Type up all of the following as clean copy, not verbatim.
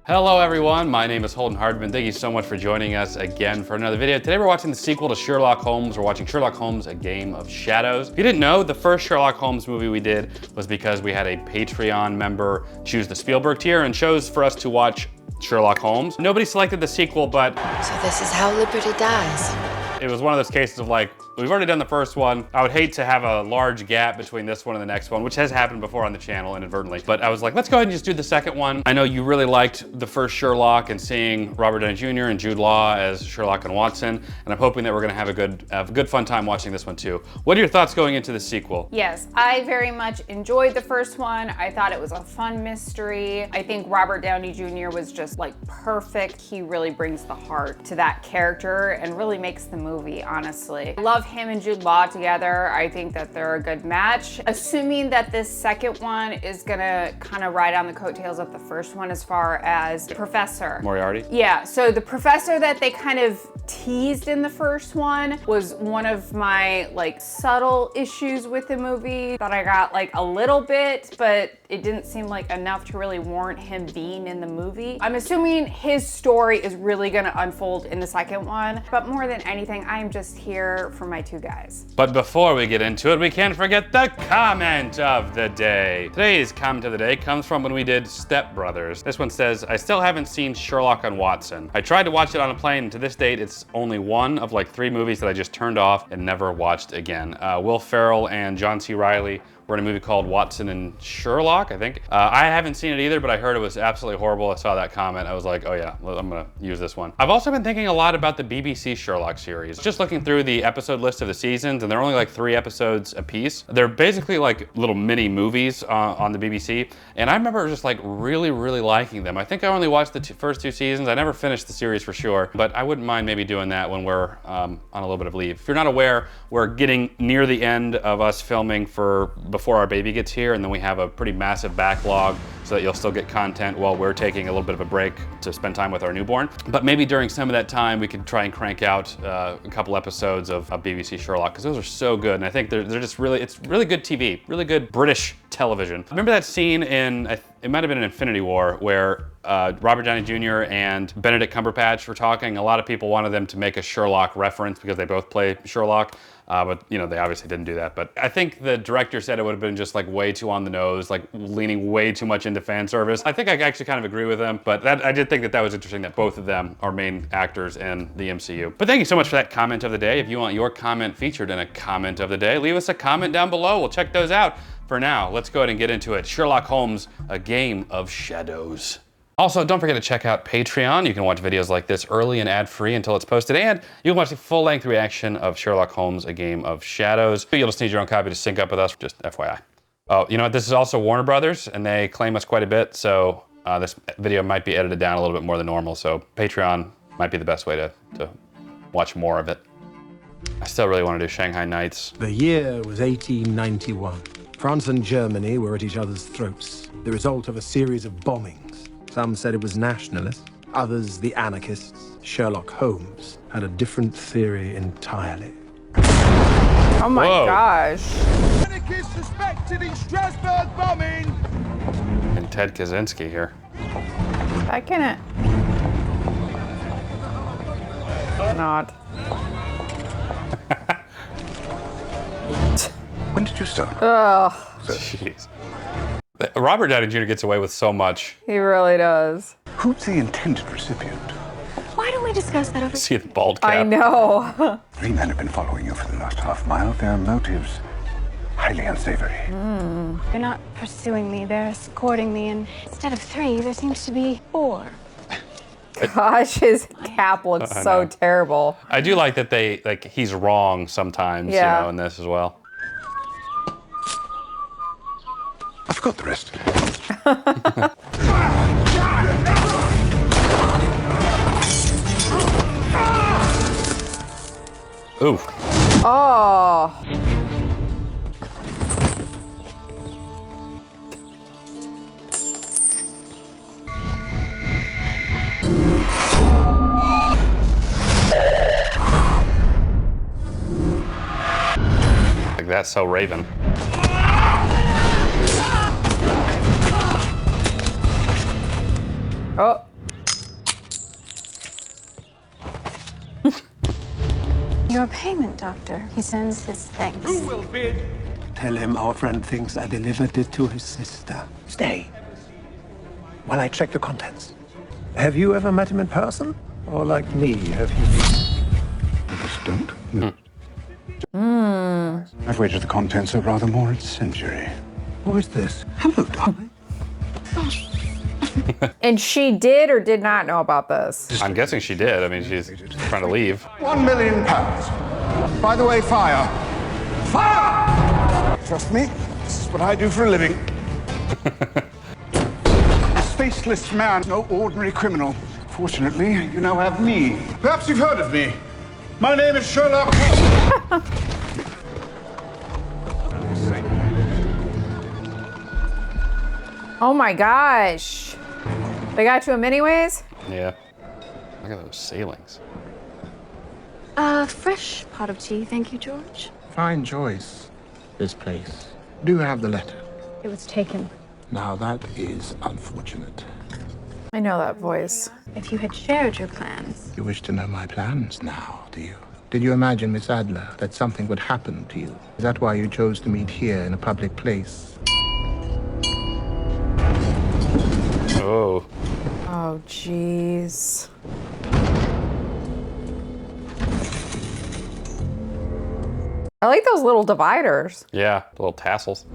Hello everyone, my name is Holden Hardman. Thank you so much for joining us again for another video. Today we're watching the sequel to Sherlock Holmes. We're watching Sherlock Holmes, A Game of Shadows. If you didn't know, the first Sherlock Holmes movie we did was because we had a Patreon member choose the Spielberg tier and chose for us to watch Sherlock Holmes. Nobody selected the sequel, but so this is how liberty dies. It was one of those cases of like, we've already done the first one. I would hate to have a large gap between this one and the next one, which has happened before on the channel inadvertently. But I was like, let's go ahead and just do the second one. I know you really liked the first Sherlock and seeing Robert Downey Jr. and Jude Law as Sherlock and Watson. And I'm hoping that we're gonna have a good fun time watching this one too. What are your thoughts going into the sequel? Yes, I very much enjoyed the first one. I thought it was a fun mystery. I think Robert Downey Jr. was just like perfect. He really brings the heart to that character and really makes the movie, honestly. I love him and Jude Law together. I think that they're a good match. Assuming that this second one is gonna kind of ride on the coattails of the first one as far as Professor Moriarty? Yeah, so the professor that they kind of teased in the first one was one of my like subtle issues with the movie that I got like a little bit, but it didn't seem like enough to really warrant him being in the movie. I'm assuming his story is really gonna unfold in the second one, but more than anything, I'm just here for my two guys. But before we get into it, we can't forget the comment of the day. Today's comment of the day comes from when we did Step Brothers. This one says, I still haven't seen Sherlock and Watson. I tried to watch it on a plane, and to this date, it's only one of like 3 movies that I just turned off and never watched again. Will Ferrell and John C. Reilly were in a movie called Watson and Sherlock, I think. I haven't seen it either, but I heard it was absolutely horrible. I saw that comment. I was like, oh yeah, I'm gonna use this one. I've also been thinking a lot about the BBC Sherlock series. Just looking through the episode list of the seasons, and they're only like 3 episodes a piece. They're basically like little mini movies on the BBC. And I remember just like really liking them. I think I only watched the first 2 seasons. I never finished the series for sure, but I wouldn't mind maybe doing that when we're on a little bit of leave. If you're not aware, we're getting near the end of us filming before our baby gets here, and then we have a pretty massive backlog so that you'll still get content while we're taking a little bit of a break to spend time with our newborn. But maybe during some of that time, we could try and crank out a couple episodes of BBC Sherlock, because those are so good. And I think they're just it's really good TV, really good British television. Remember that scene in, it might have been in Infinity War, where Robert Downey Jr. and Benedict Cumberbatch were talking. A lot of people wanted them to make a Sherlock reference because they both play Sherlock. But you know, they obviously didn't do that. But I think the director said it would have been just like way too on the nose, like leaning way too much into fan service. I think I actually kind of agree with them, but I did think that was interesting that both of them are main actors in the MCU. But thank you so much for that comment of the day. If you want your comment featured in a comment of the day, leave us a comment down below. We'll check those out. For now, let's go ahead and get into it. Sherlock Holmes, A Game of Shadows. Also, don't forget to check out Patreon. You can watch videos like this early and ad-free until it's posted, and you can watch the full-length reaction of Sherlock Holmes, A Game of Shadows. You'll just need your own copy to sync up with us, just FYI. Oh, you know what? This is also Warner Brothers, and they claim us quite a bit, so this video might be edited down a little bit more than normal, so Patreon might be the best way to watch more of it. I still really want to do Shanghai Nights. The year was 1891. France and Germany were at each other's throats, the result of a series of bombings. Some said it was nationalists, others the anarchists. Sherlock Holmes had a different theory entirely. Oh my gosh. Anarchists suspected in Strasbourg bombing! And Ted Kaczynski here. I can not. When did you start? Ugh. Jeez. Robert Downey Jr. gets away with so much. He really does. Who's the intended recipient? Why don't we discuss that over? See the bald cap. I know. 3 men have been following you for the last half mile. Their motives highly unsavory. They're not pursuing me, they're escorting me, and instead of 3, there seems to be 4. Gosh, his cap looks so terrible. I do like that he's wrong sometimes, you know, in this as well. I forgot the rest. Ooh. Oh. Like that's so Raven. Oh. Your payment, Doctor. He sends his thanks. Who will bid? Tell him our friend thinks I delivered it to his sister. Stay while I check the contents. Have you ever met him in person? Or like me, have you been? I just don't. No. I've waited the contents of rather more than a century. Who is this? Hello, darling. And she did or did not know about this? I'm guessing she did. I mean, she's trying to leave. £1 million. By the way, fire. Fire! Trust me, this is what I do for a living. This faceless man, no ordinary criminal. Fortunately, you now have me. Perhaps you've heard of me. My name is Sherlock Holmes. Oh my gosh. They got to him anyways? Yeah. Look at those ceilings. Fresh pot of tea, thank you, George. Fine choice, this place. Do you have the letter? It was taken. Now that is unfortunate. I know that voice. If you had shared your plans. You wish to know my plans now, do you? Did you imagine, Miss Adler, that something would happen to you? Is that why you chose to meet here in a public place? Oh. Oh, jeez. I like those little dividers. Yeah, the little tassels.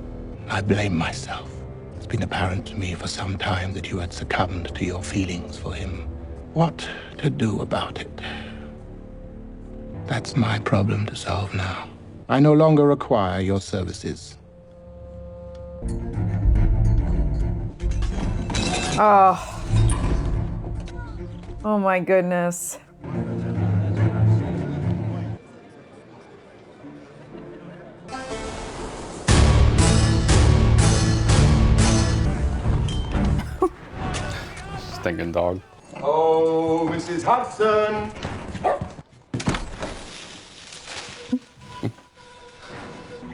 I blame myself. It's been apparent to me for some time that you had succumbed to your feelings for him. What to do about it? That's my problem to solve now. I no longer require your services. Oh. Oh my goodness. Stinking dog. Oh, Mrs. Hudson.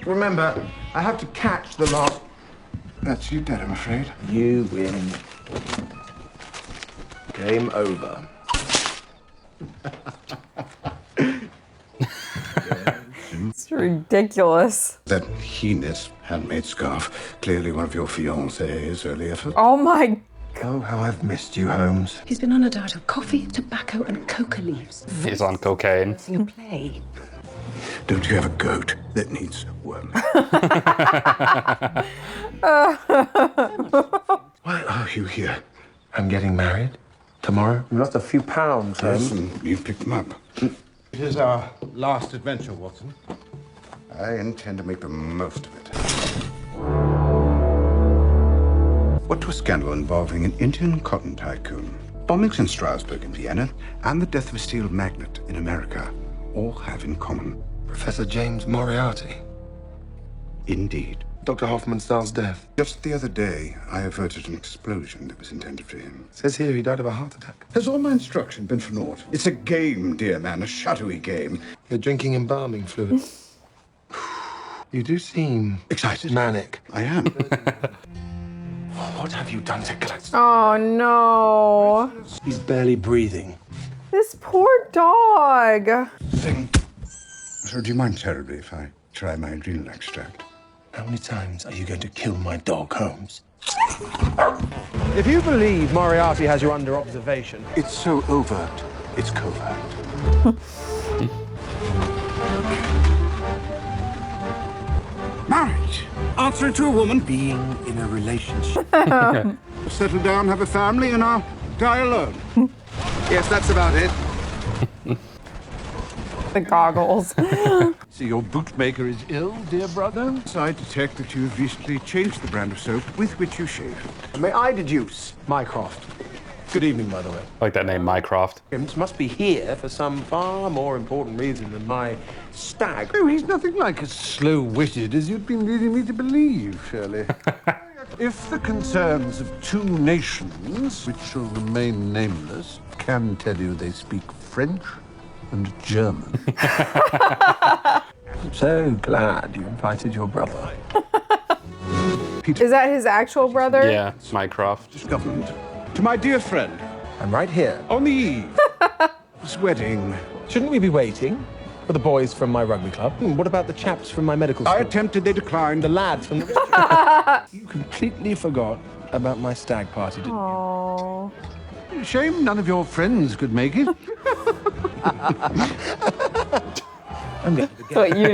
Remember, I have to catch the last... That's you dead, I'm afraid. You win. Game over. It's ridiculous. That heinous handmade scarf, clearly one of your fiancé's early efforts. Oh my. Oh, how I've missed you, Holmes. He's been on a diet of coffee, tobacco, and coca leaves. He's on cocaine. A play. Don't you have a goat that needs worm? Why are you here? I'm getting married tomorrow. We lost a few pounds, Yes, Holmes. and you've picked them up. It is our last adventure, Watson. I intend to make the most of it. What to a scandal involving an Indian cotton tycoon, bombings in Strasbourg in Vienna, and the death of a steel magnate in America all have in common. Professor James Moriarty. Indeed. Dr. Hoffmannsthal's death. Just the other day, I averted an explosion that was intended for him. Says here he died of a heart attack. Has all my instruction been for naught? It's a game, dear man, a shadowy game. You're drinking embalming fluid. You do seem Excited? manic. I am. What have you done to Gladstone? Oh no. He's barely breathing. This poor dog. Thing. So do you mind terribly if I try my adrenal extract? How many times are you going to kill my dog, Holmes? If you believe Moriarty has you under observation... It's so overt, it's covert. Marriage. Answering to a woman. Being in a relationship. Settle down, have a family, and I'll die alone. Yes, that's about it. The goggles. So your bootmaker is ill, dear brother? I detect that you've recently changed the brand of soap with which you shave. May I deduce, Mycroft? Good evening, by the way. I like that name, Mycroft. James must be here for some far more important reason than my stag. Oh, he's nothing like as slow-witted as you'd been leading me to believe, Shirley. If the concerns of two nations, which shall remain nameless, can tell you they speak French and German. I'm so glad you invited your brother. Is that his actual brother? Yeah, Mycroft. Government. To my dear friend, I'm right here. on the eve of this wedding. Shouldn't we be waiting? For the boys from my rugby club. What about the chaps from my medical school? I attempted, they declined. The lads from the... You completely forgot about my stag party, didn't you? Oh. Shame none of your friends could make it. I'm getting That's what you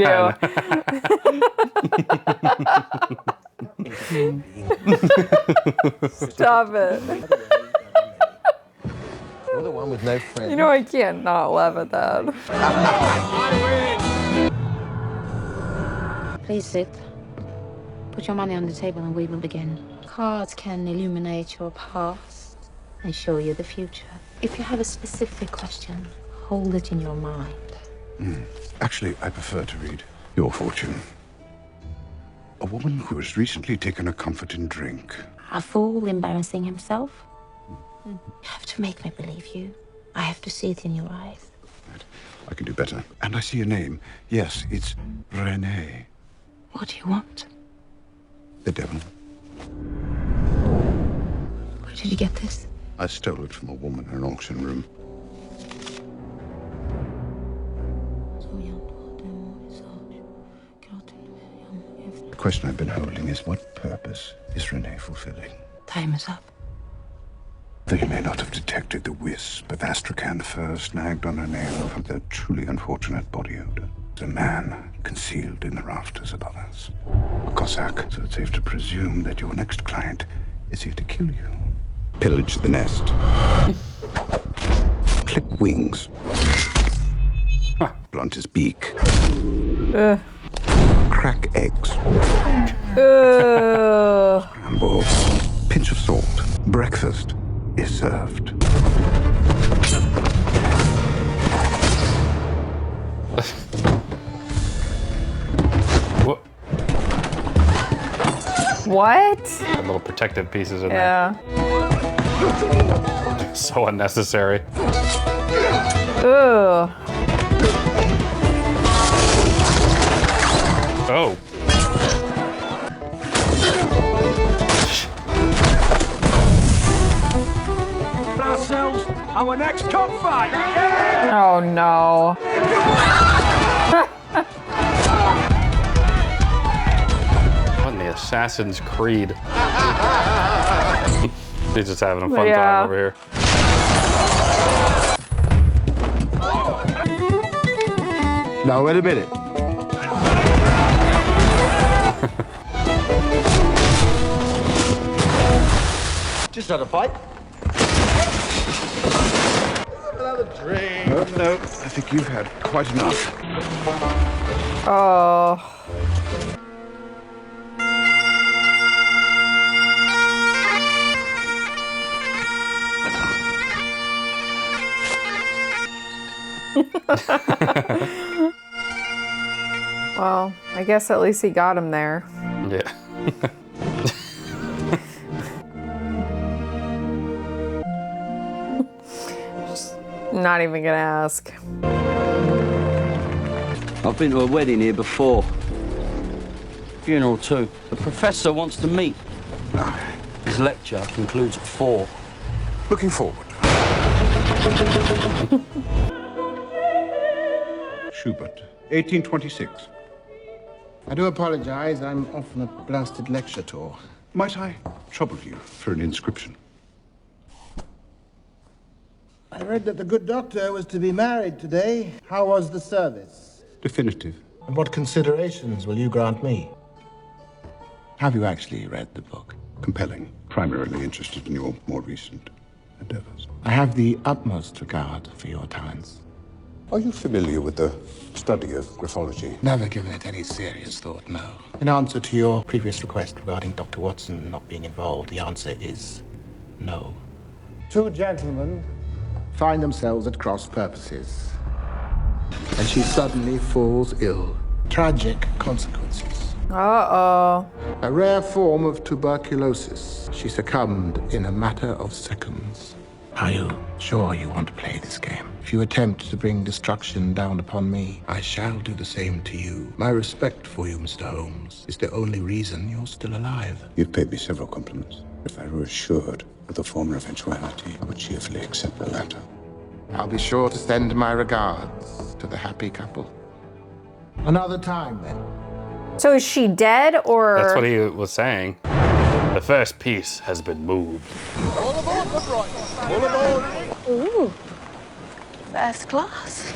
do. Stop it. You're the one with no friends. You know I can't not laugh at that. Please sit. Put your money on the table and we will begin. Cards can illuminate your past and show you the future. If you have a specific question, hold it in your mind. Actually, I prefer to read your fortune. A woman who has recently taken a comfort in drink. A fool embarrassing himself? You have to make me believe you. I have to see it in your eyes. Right. I can do better. And I see a name. Yes, it's Renee. What do you want? The Devin. Where did you get this? I stole it from a woman in an auction room. The question I've been holding is, what purpose is Renee fulfilling? Time is up. Though you may not have detected the wisp of astrakhan fur snagged on her nail from the truly unfortunate body odor. A man concealed in the rafters above us. A Cossack, so it's safe to presume that your next client is here to kill you. Pillage the nest. Clip wings. Blunt his beak. Crack eggs. Scramble. Pinch of salt. Breakfast is served. What? Got little protective pieces in Yeah. there. So unnecessary. Ugh. Oh. Ourselves, our next cockfight! Oh no. What in the Assassin's Creed? He's just having a fun Yeah. time over here. Now, wait a minute. Just had a fight. Another drink. No, I think you've had quite enough. Oh. Well, I guess at least he got him there. Yeah. Not even gonna ask. I've been to a wedding here before. Funeral too. The professor wants to meet. His lecture concludes at 4. Looking forward. Schubert, 1826. I do apologize. I'm off on a blasted lecture tour. Might I trouble you for an inscription? I read that the good doctor was to be married today. How was the service? Definitive. And what considerations will you grant me? Have you actually read the book? Compelling. Primarily interested in your more recent endeavors. I have the utmost regard for your talents. Are you familiar with the study of graphology? Never given it any serious thought, no. In answer to your previous request regarding Dr. Watson not being involved, the answer is no. Two gentlemen find themselves at cross purposes, and she suddenly falls ill. Tragic consequences. Uh-oh. A rare form of tuberculosis. She succumbed in a matter of seconds. Are you sure you want to play this game? If you attempt to bring destruction down upon me, I shall do the same to you. My respect for you, Mr. Holmes, is the only reason you're still alive. You've paid me several compliments. If I were assured of the former eventuality, I would cheerfully accept the latter. I'll be sure to send my regards to the happy couple. Another time, then. So is she dead, or? That's what he was saying. The first piece has been moved. All aboard, All aboard. Ooh. First class.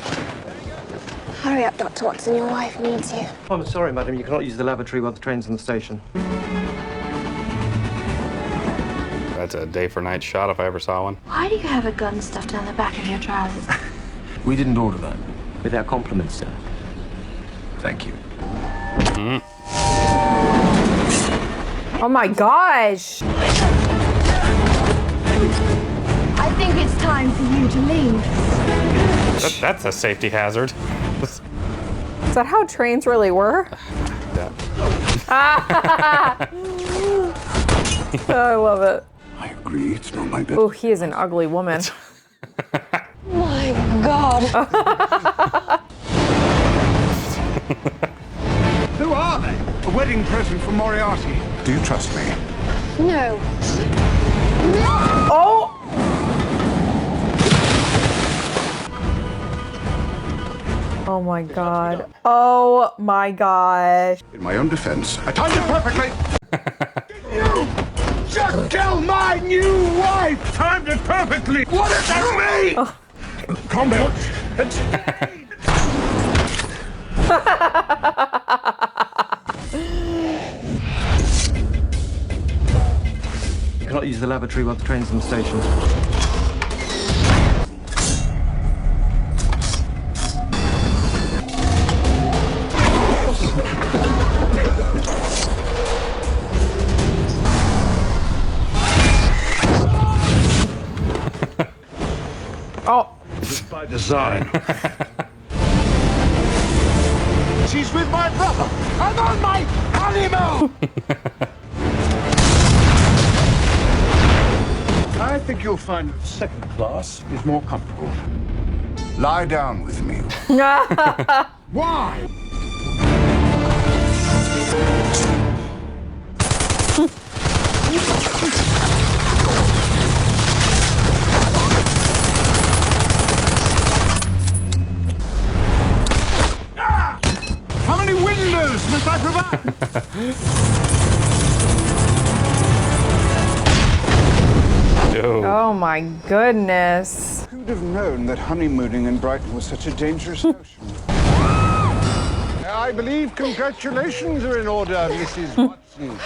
Hurry up, Dr. Watson. Your wife needs you. Oh, I'm sorry, madam. You cannot use the lavatory while the train's in the station. That's a day for night shot if I ever saw one. Why do you have a gun stuffed down the back of your trousers? We didn't order that. With our compliments, sir. Thank you. Mm. Oh my gosh. I think it's time for you to leave. That's a safety hazard. Is that how trains really were? Yeah. I love it. I agree, it's not my best. Oh, he is an ugly woman. My God. Who are they? A wedding present for Moriarty. Do you trust me? No. Oh! Oh my God. Oh my gosh. In my own defense, I timed it perfectly. You just killed my new wife! Timed it perfectly! What does that mean? Oh. Calm down. You cannot use the lavatory while the train's in the station. Oh. It's by design. She's with my brother. I'm on my honeymoon. I think you'll find second class is more comfortable. Lie down with me. Why? How many windows must I provide? Oh my goodness. Who'd have known that honeymooning in Brighton was such a dangerous notion? I believe congratulations are in order, Mrs. Watson.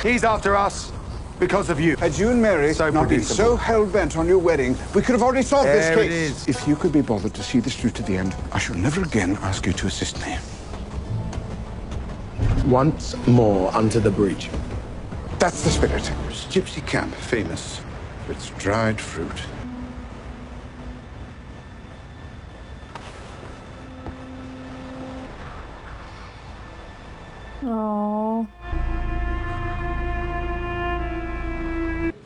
He's after us because of you. Had you and Mary not been so hell-bent on your wedding, we could have already solved this case. It is. If you could be bothered to see this through to the end, I shall never again ask you to assist me. Once more unto the breach. That's the spirit. It's Gypsy Camp, famous for its dried fruit. Oh.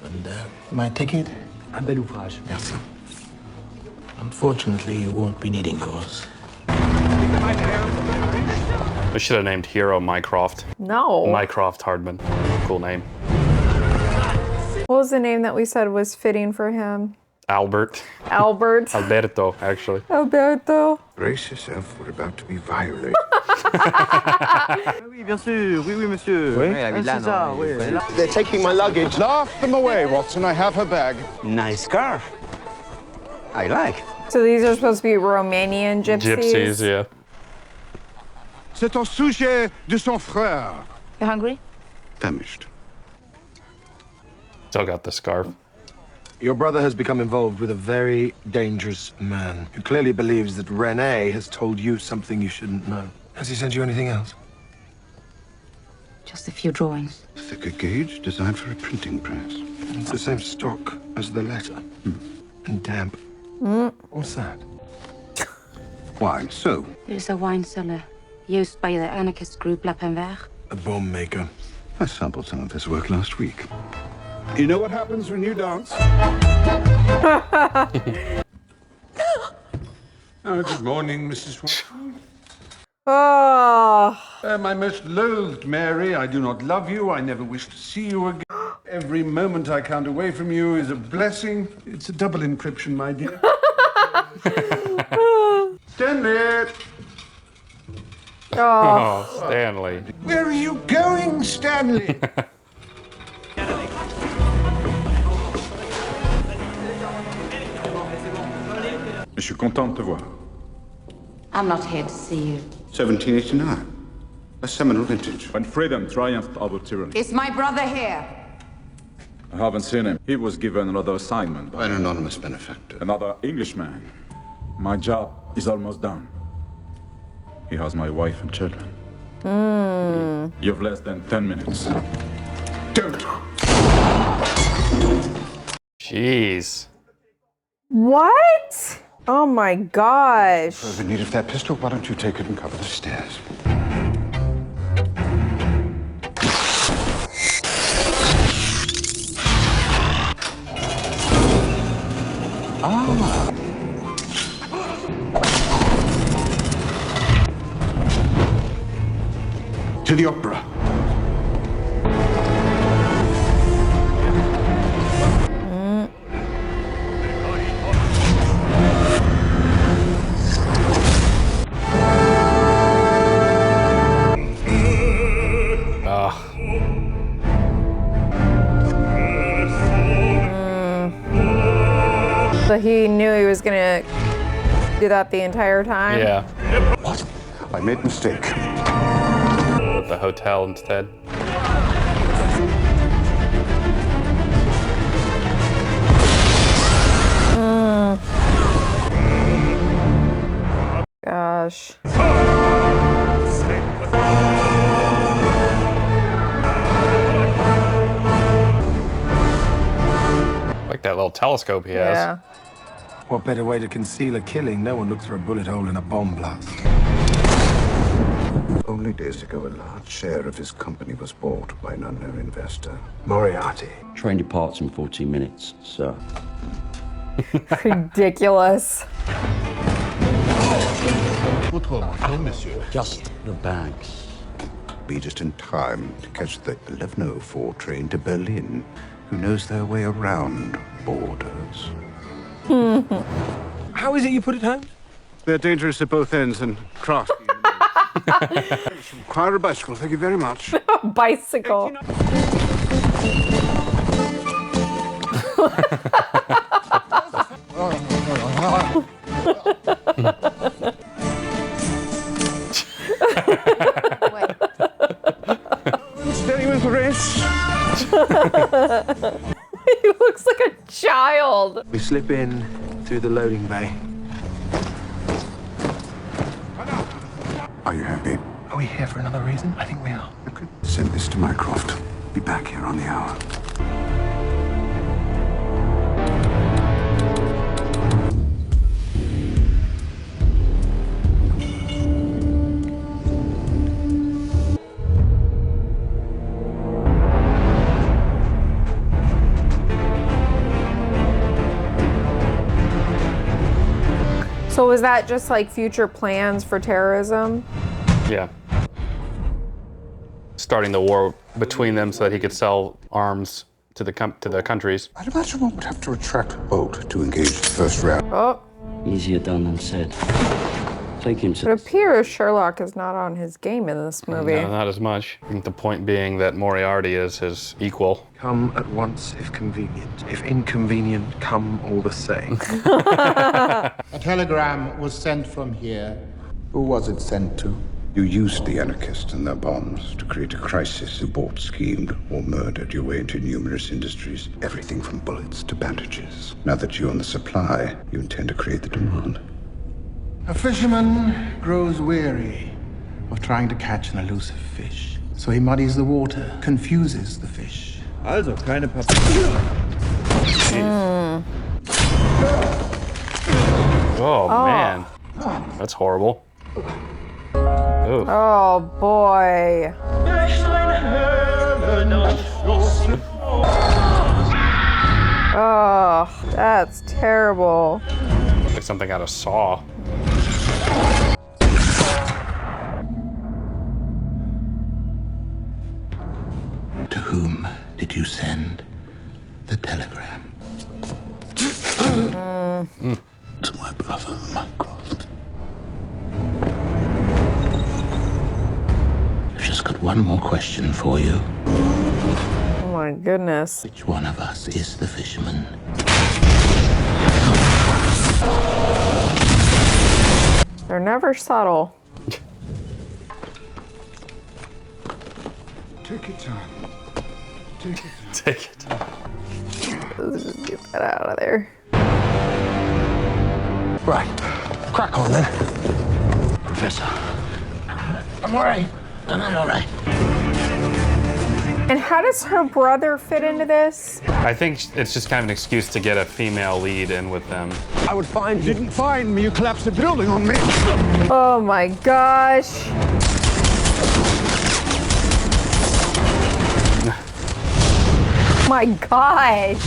And my ticket? Un bel ouvrage. Merci. Unfortunately, you won't be needing yours. We should have named Hero Mycroft. No. Mycroft Hardman. Cool name. What was the name that we said was fitting for him? Albert. Albert. Alberto, actually. Alberto. Brace yourself, we're about to be violated. Oui, bien sûr. Oui, oui, monsieur. Oui, c'est ça, oui. They're taking my luggage. Laugh them away, Watson. I have her bag. Nice scarf. I like. So these are supposed to be Romanian gypsies? Gypsies, yeah. C'est au sujet de son frère. You hungry? Famished. Still got the scarf. Your brother has become involved with a very dangerous man who clearly believes that Renee has told you something you shouldn't know. Has he sent you anything else? Just a few drawings. Thicker gauge, designed for a printing press. It's the same stock as the letter. And damp. What's that? Why so? It is a wine cellar used by the anarchist group La Penvert. A bomb maker. I sampled some of his work last week. You know what happens when you dance? Good morning, Mrs. Watson. Oh. My most loathed Mary, I do not love you. I never wish to see you again. Every moment I count away from you is a blessing. It's a double encryption, my dear. Stand there. Oh, Stanley. Where are you going, Stanley? Je suis content de te voir. I'm not here to see you. 1789. A seminal vintage. When freedom triumphed over tyranny. Is my brother here? I haven't seen him. He was given another assignment By an anonymous benefactor. another Englishman. My job is almost done. He has my wife and children. You've less than 10 minutes. Don't! Jeez. What? Oh my gosh. Further need of that pistol, why don't you take it and cover the stairs? Ah. To the opera. So he knew he was gonna do that the entire time? Yeah. What? I made a mistake. With the hotel instead. Gosh. Like that little telescope he has. Yeah. What better way to conceal a killing? No one looks for a bullet hole in a bomb blast. Only days ago, a large share of his company was bought by an unknown investor. Moriarty. Train departs in 14 minutes, sir. Ridiculous. Just the bags. Be just in time to catch the 11:04 train to Berlin. Who knows their way around borders? How is it you put it home? They're dangerous at both ends and crafty. Require a bicycle, thank you very much. Bicycle. Steady with the wrist. He looks like a child. We slip in through the loading bay. Are you happy? Are we here for another reason? I think we are. Okay. Send this to Mycroft. Be back here on the hour. So was that just like future plans for terrorism? Yeah. Starting the war between them so that he could sell arms to the countries. I'd imagine one would have to retract a boat to engage the first round. Oh. Easier done than said. Take him It to... appears Sherlock is not on his game in this movie. No, not as much. I think the point being that Moriarty is his equal. Come at once if convenient. If inconvenient, come all the same. A telegram was sent from here. Who was it sent to? You used the anarchists and their bombs to create a crisis. You bought, schemed, or murdered your way into numerous industries. Everything from bullets to bandages. Now that you own the supply, you intend to create the demand. A fisherman grows weary of trying to catch an elusive fish. So he muddies the water, confuses the fish. Also keine Papiere. Oh, man. That's horrible. Ooh. Oh boy. Oh, that's terrible. Like something out of Saw. To whom did you send the telegram? To my brother, Mycroft. got one more question for you. Oh my goodness. Which one of us is the fisherman? They're never subtle. Take your time. Take your time. Take it. Let's just get that out of there. Right. Crack on then. Professor. I'm all right. I'm all right. And how does her brother fit into this? I think it's just kind of an excuse to get a female lead in with them. I would find you. Didn't find me. You collapsed the building on me. Oh my gosh. My gosh.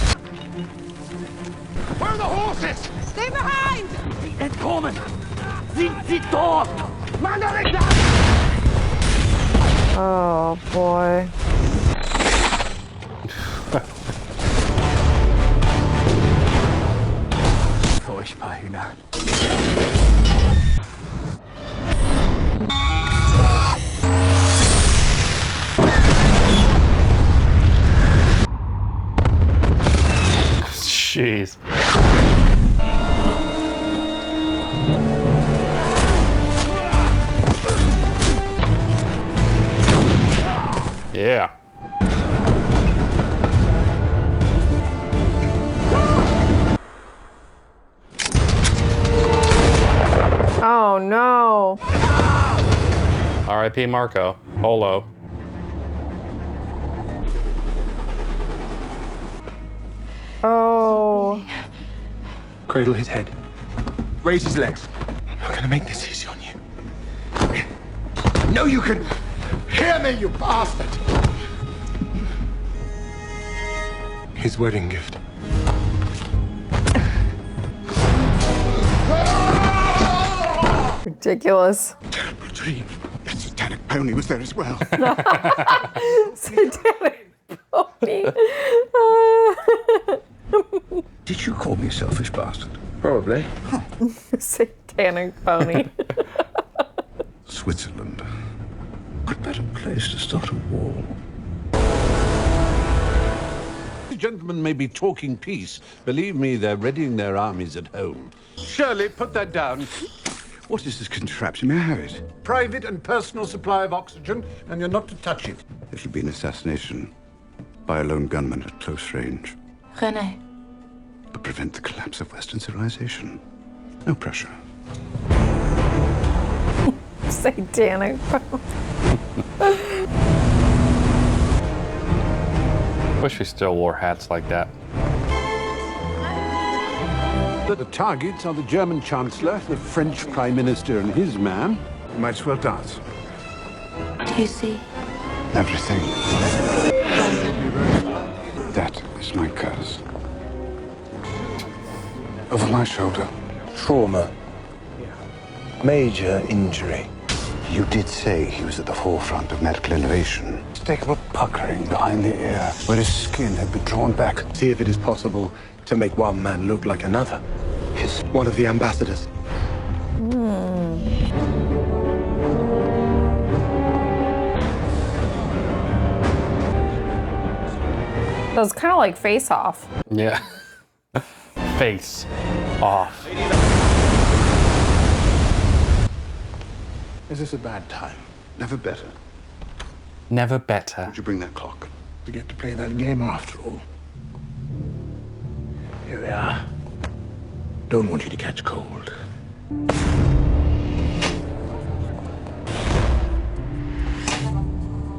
Where are the horses? Stay behind! It's coming. The door. Oh boy. Furchtbar, Hühner. Jeez. Yeah. Oh no. R.I.P. Marco. Polo. Oh. Cradle his head. Raise his legs. I'm not gonna make this easy on you. No, you can hear me, you bastard! His wedding gift. Ridiculous. Terrible dream. That satanic pony was there as well. Satanic pony. Did you call me a selfish bastard? Probably. Satanic pony. Switzerland. What better place to start a war? The gentlemen may be talking peace. Believe me, they're readying their armies at home. Shirley, put that down. What is this contraption? May I have it? Private and personal supply of oxygen, and you're not to touch it. It'll be an assassination by a lone gunman at close range. René. But prevent the collapse of Western civilization. No pressure. Satanic pony. Wish we still wore hats like that. The targets are the German Chancellor, the French Prime Minister and his man. You might as well dance. Do you see? Everything. That is my curse. Over my shoulder. Trauma. Major injury. You did say he was at the forefront of medical innovation. Think of a puckering behind the ear, where his skin had been drawn back. See if it is possible to make one man look like another. He's one of the ambassadors. So it's kind of like Face Off. Yeah. Face off. Is this a bad time? Never better. Never better. Would you bring that clock? We get to play that game after all. Here we are. Don't want you to catch cold.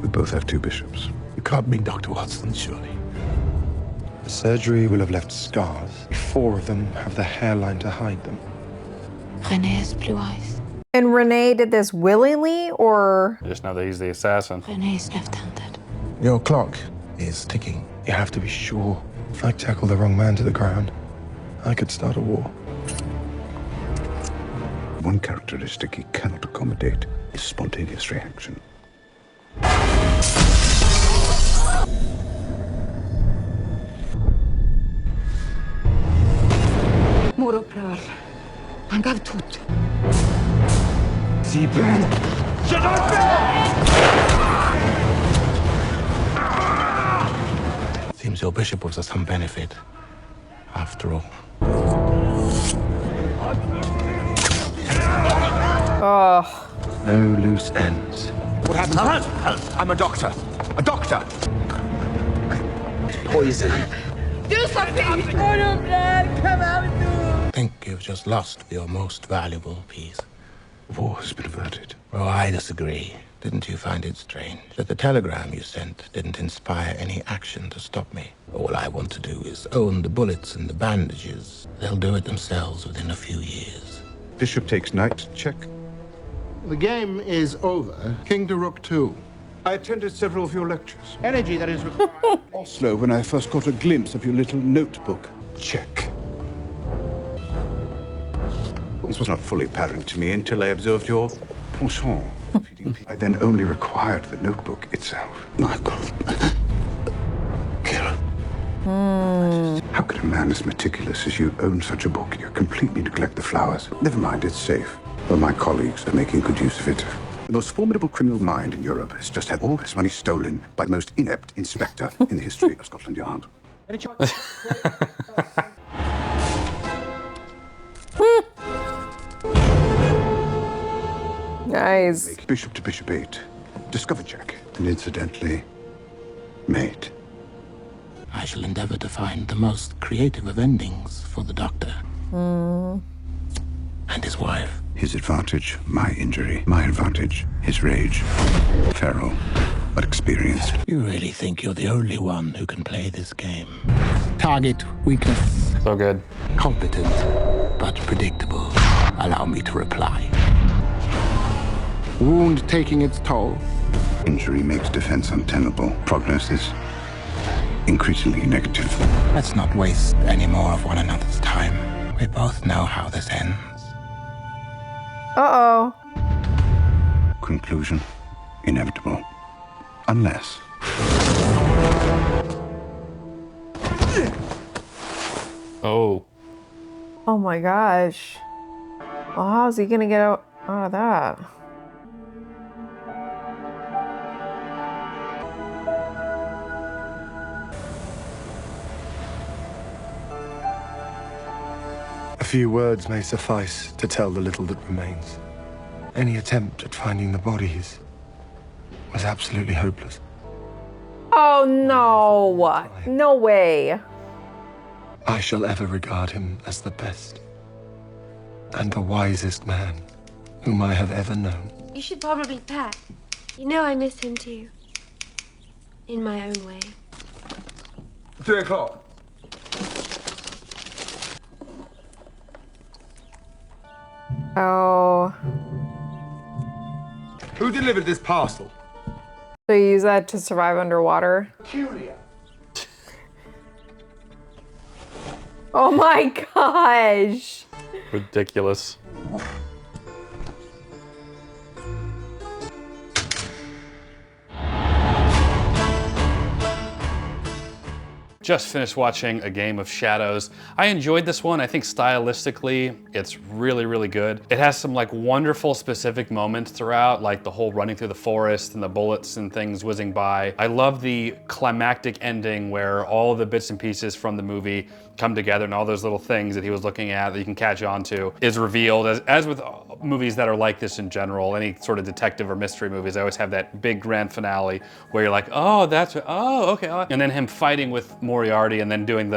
We both have two bishops. You can't be Dr. Watson, surely. The surgery will have left scars. 4 of them have the hairline to hide them. René has blue eyes. And Renee did this willingly, or? I just know that he's the assassin. René is left-handed. Your clock is ticking. You have to be sure. If I tackle the wrong man to the ground, I could start a war. One characteristic he cannot accommodate is spontaneous reaction. Moro Prör. Han gav tot. Sieben. Seems your bishop was of some benefit, after all. Oh. No loose ends. What happened? I'm a doctor. A doctor! It's poison. Do something! Oh no, Dad! Come out and do it! I think you've just lost your most valuable piece. War has been averted. Oh, I disagree. Didn't you find it strange that the telegram you sent didn't inspire any action to stop me? All I want to do is own the bullets and the bandages. They'll do it themselves within a few years. Bishop takes knight, check. The game is over. King to rook 2. I attended several of your lectures. Energy that is required. Oslo, when I first got a glimpse of your little notebook. Check. This was not fully apparent to me until I observed your penchant. I then only required the notebook itself. Michael. Kill. How could a man as meticulous as you own such a book, yet completely neglect the flowers? Never mind, it's safe. Well, my colleagues are making good use of it. The most formidable criminal mind in Europe has just had all his money stolen by the most inept inspector in the history of Scotland Yard. Nice. Make bishop to bishop 8. Discover check. And incidentally, mate. I shall endeavor to find the most creative of endings for the doctor. And his wife. His advantage, my injury. My advantage, his rage. Feral, but experienced. You really think you're the only one who can play this game? Target weakness. So good. Competent, but predictable. Allow me to reply. Wound taking its toll. Injury makes defense untenable. Prognosis, increasingly negative. Let's not waste any more of one another's time. We both know how this ends. Uh-oh. Conclusion, inevitable. Unless... Oh. Oh my gosh. Well, how's he gonna get out of that? A few words may suffice to tell the little that remains. Any attempt at finding the bodies was absolutely hopeless. Oh no. No way. I shall ever regard him as the best and the wisest man whom I have ever known. You should probably pack. You know I miss him too. In my own way. 3 o'clock. Oh. Who delivered this parcel? So you use that to survive underwater? Julia. Oh my gosh. Ridiculous. Just finished watching A Game of Shadows. I enjoyed this one. I think stylistically, it's really, really good. It has some like wonderful specific moments throughout, like the whole running through the forest and the bullets and things whizzing by. I love the climactic ending where all the bits and pieces from the movie come together and all those little things that he was looking at that you can catch on to is revealed. As with movies that are like this in general, any sort of detective or mystery movies, I always have that big grand finale where you're like, oh, that's, oh, okay. And then him fighting with Moriarty and then doing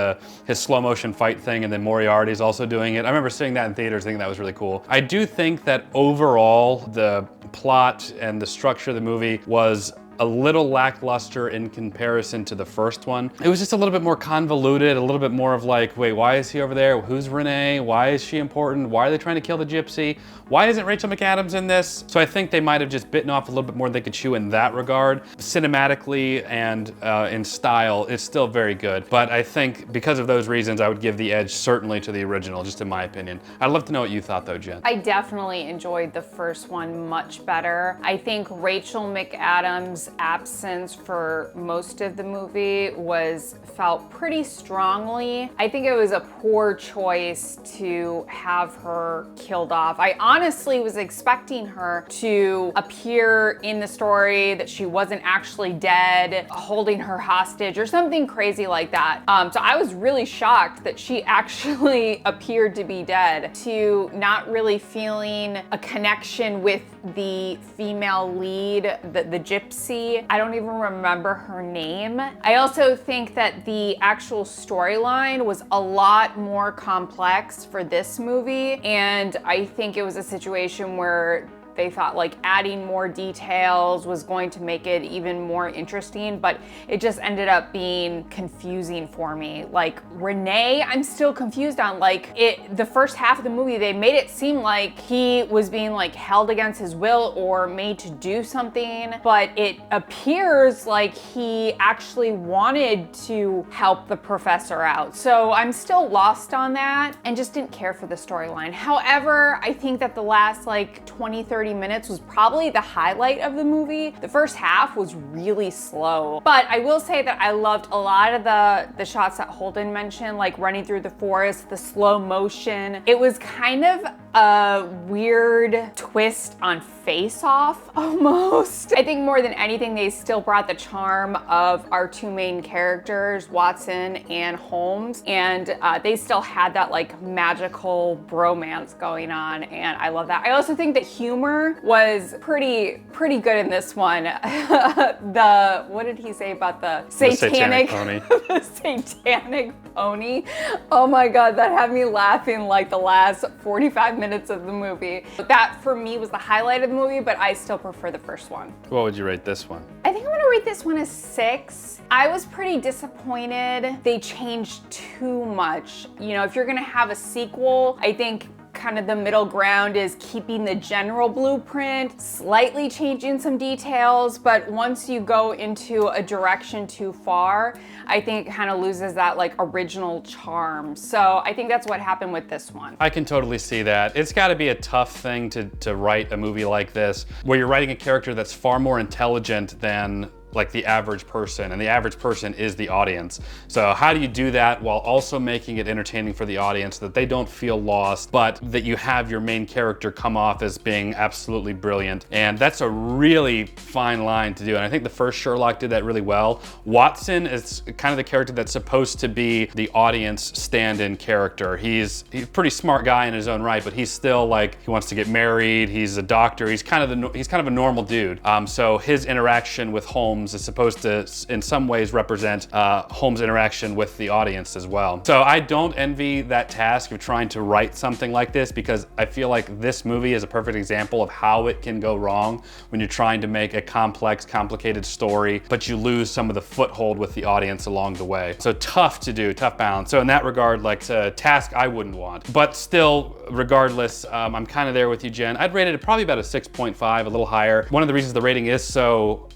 his slow motion fight thing and then Moriarty's also doing it. I remember seeing that in theaters thinking that was really cool. I do think that overall the plot and the structure of the movie was a little lackluster in comparison to the first one. It was just a little bit more convoluted, a little bit more of like, wait, why is he over there? Who's Renee? Why is she important? Why are they trying to kill the gypsy? Why isn't Rachel McAdams in this? So I think they might have just bitten off a little bit more than they could chew in that regard. Cinematically and in style, it's still very good. But I think because of those reasons, I would give the edge certainly to the original, just in my opinion. I'd love to know what you thought though, Jen. I definitely enjoyed the first one much better. I think Rachel McAdams La's absence for most of the movie was felt pretty strongly. I think it was a poor choice to have her killed off. I honestly was expecting her to appear in the story that she wasn't actually dead, holding her hostage or something crazy like that. So I was really shocked that she actually appeared to be dead, to not really feeling a connection with the female lead, the gypsy. I don't even remember her name. I also think that the actual storyline was a lot more complex for this movie, and I think it was a situation where they thought like adding more details was going to make it even more interesting, but it just ended up being confusing for me. Like Renee, I'm still confused on the first half of the movie, they made it seem like he was being like held against his will or made to do something, but it appears like he actually wanted to help the professor out. So I'm still lost on that and just didn't care for the storyline. However, I think that the last like 20-30 minutes was probably the highlight of the movie. The first half was really slow, but I will say that I loved a lot of the shots that Holden mentioned, like running through the forest, the slow motion. It was kind of a weird twist on Face Off almost. I think more than anything, they still brought the charm of our two main characters, Watson and Holmes, and they still had that like magical bromance going on, and I love that. I also think that humor was pretty good in this one. What did he say about the satanic pony? The satanic pony. Oh my God, that had me laughing like the last 45 minutes of the movie. That for me was the highlight of the movie, but I still prefer the first one. What would you rate this one? I think I'm gonna rate this one a 6. I was pretty disappointed. They changed too much. You know, if you're gonna have a sequel, I think kind of the middle ground is keeping the general blueprint, slightly changing some details, but once you go into a direction too far, I think it kind of loses that like original charm. So I think that's what happened with this one. I can totally see that. It's got to be a tough thing to write a movie like this, where you're writing a character that's far more intelligent than like the average person, and the average person is the audience. So how do you do that while also making it entertaining for the audience, that they don't feel lost, but that you have your main character come off as being absolutely brilliant? And that's a really fine line to do, and I think the first Sherlock did that really well. Watson is kind of the character that's supposed to be the audience stand-in character. He's a pretty smart guy in his own right, but he's still like, he wants to get married, he's a doctor, he's kind of a normal dude. So his interaction with Holmes is supposed to, in some ways, represent Holmes' interaction with the audience as well. So I don't envy that task of trying to write something like this, because I feel like this movie is a perfect example of how it can go wrong when you're trying to make a complex, complicated story, but you lose some of the foothold with the audience along the way. So tough to do, tough balance. So in that regard, like, it's a task I wouldn't want. But still, regardless, I'm kind of there with you, Jen. I'd rate it probably about a 6.5, a little higher. One of the reasons the rating is so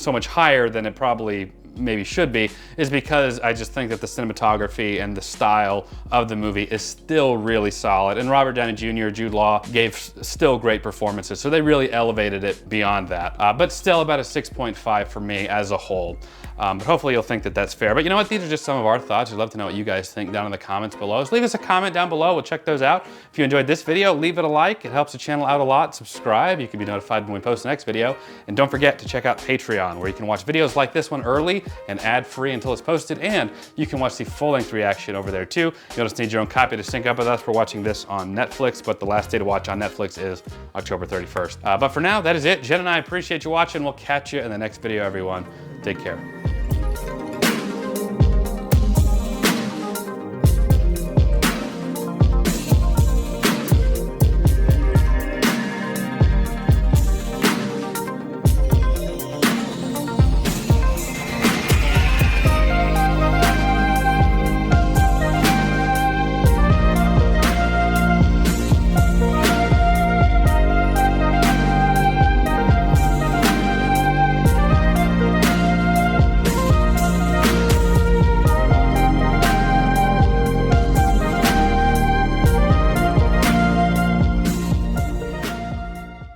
much higher than it probably maybe should be is because I just think that the cinematography and the style of the movie is still really solid, and Robert Downey Jr., Jude Law gave still great performances, so they really elevated it beyond that. But still about a 6.5 for me as a whole. But hopefully you'll think that that's fair. But you know what? These are just some of our thoughts. We'd love to know what you guys think down in the comments below. So leave us a comment down below. We'll check those out. If you enjoyed this video, leave it a like. It helps the channel out a lot. Subscribe. You can be notified when we post the next video. And don't forget to check out Patreon, where you can watch videos like this one early and ad-free until it's posted. And you can watch the full-length reaction over there too. You'll just need your own copy to sync up with us. We're watching this on Netflix, but the last day to watch on Netflix is October 31st. But for now, that is it. Jen and I appreciate you watching. We'll catch you in the next video, everyone. Take care.